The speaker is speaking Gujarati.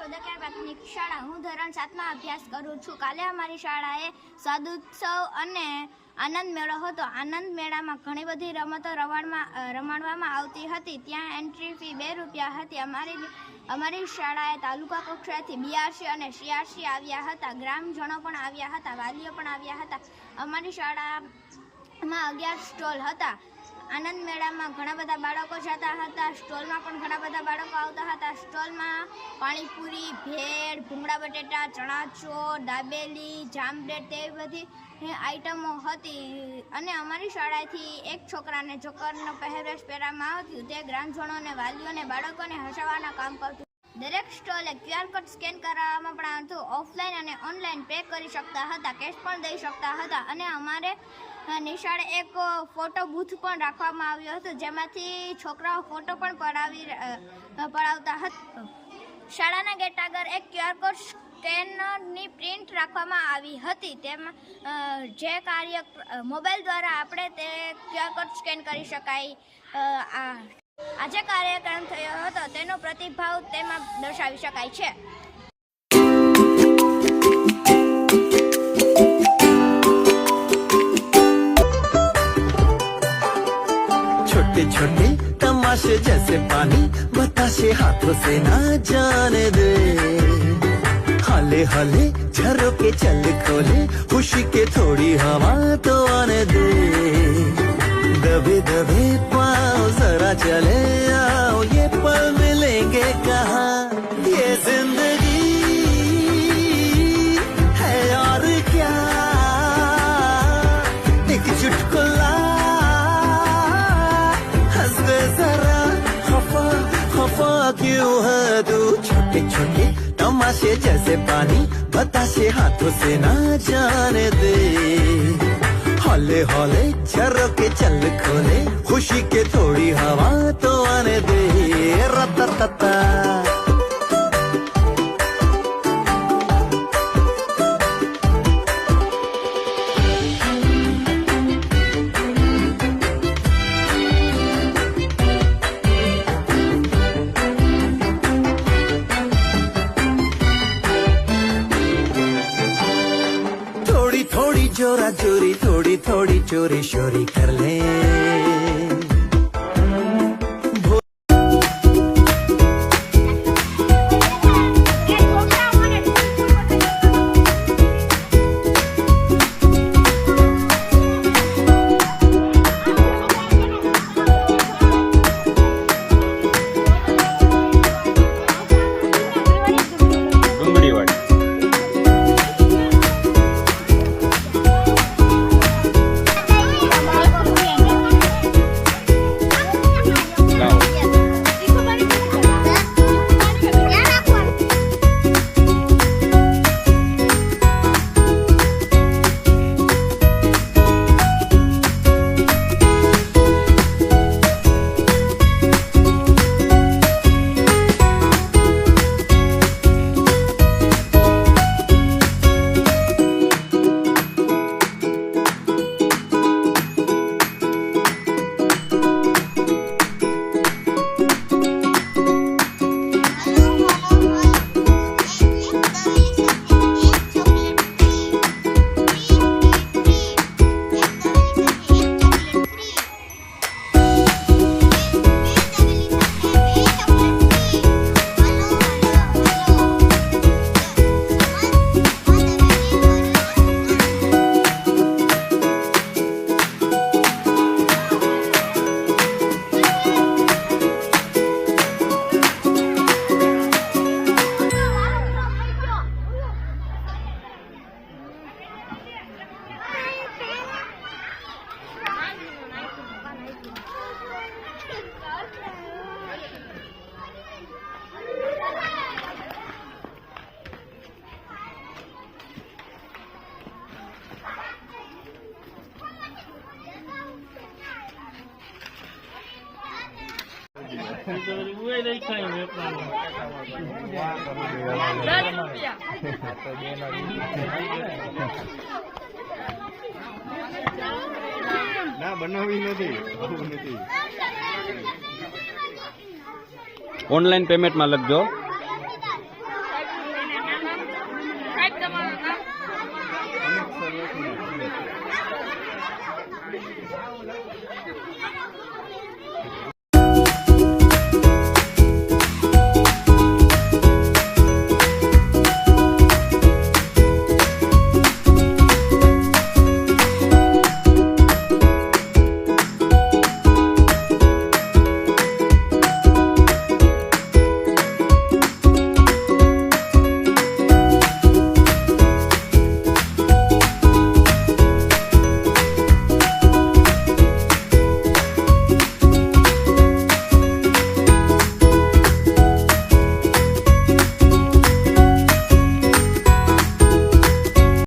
છોદકિયા પ્રાથમિક શાળા હું ધોરણ 7માં અભ્યાસ કરું છું। કાલે અમારી શાળાએ સ્વાદુત્સવ અને આનંદ મેળો હતો। આનંદ મેળામાં ઘણી બધી રમતો રમાડવામાં આવતી હતી। ત્યાં એન્ટ્રી ફી 2 રૂપિયા હતી। અમારી શાળાએ તાલુકા કક્ષાએથી BRC અને CRC આવ્યા હતા। ગ્રામજનો પણ આવ્યા હતા, વાલીઓ પણ આવ્યા હતા। અમારી શાળામાં 11 સ્ટોલ હતા। આનંદ મેળામાં ઘણા બધા બાળકો જતા હતા। સ્ટોલમાં પણ ઘણા બધા બાળકો આવતા હતા। સ્ટોલમાં પાણીપુરી, ભેળ, ભૂંગળા બટેટા, ચણાચોર, દાબેલી, જામબ્રેડ તેવી બધી આઈટમો હતી। અને અમારી શાળાએથી એક છોકરાને જોકરનો પહેરવેશ પહેરવામાં આવ્યો। તે ગ્રામજનોને, વાલીઓને, બાળકોને હસાવવાના કામ કરતું। દરેક સ્ટોલે QR કોડ સ્કેન કરાવવામાં પણ આવતું। ઓફલાઈન અને ઓનલાઈન પે કરી શકતા હતા, કેશ પણ દઈ શકતા હતા। અને અમારે નિશાળે એક ફોટો બૂથ પણ રાખવામાં આવ્યો હતો, જેમાંથી છોકરાઓ ફોટો પણ પડાવતા હતા। શાળાના ગેટ આગળ એક QR કોડ સ્કેનરની પ્રિન્ટ રાખવામાં આવી હતી। તેમાં જે કાર્ય મોબાઈલ દ્વારા આપણે તે QR કોડ સ્કેન કરી શકાય। આજે કાર્યક્રમ થયો હતો તેનો પ્રતિભાવ તેમાં દર્શાવી શકાય છે। छोटे छोटे तमाशे जैसे पानी बताशे हाथों से ना जाने दे। हाले हाले झरोके चल खोले खुशी के थोड़ी हवा तो आने दे। दबे दबे पाँव जरा चले आओ, ये पल मिलेंगे कहाँ। ये जिंदगी है और क्या, एक चुटकुला क्यों है तू। छोटे छोटे तमाशे जैसे पानी बताशे हाथों से ना जाने दे। हौले हौले झरोके चल खोले खुशी के थोड़ी हवा तो आने दे। रततता चोरा चोरी थोड़ी थोड़ी चोरी शोरी कर ले। ના બનાવી નથી ઓનલાઈન પેમેન્ટમાં લખજો।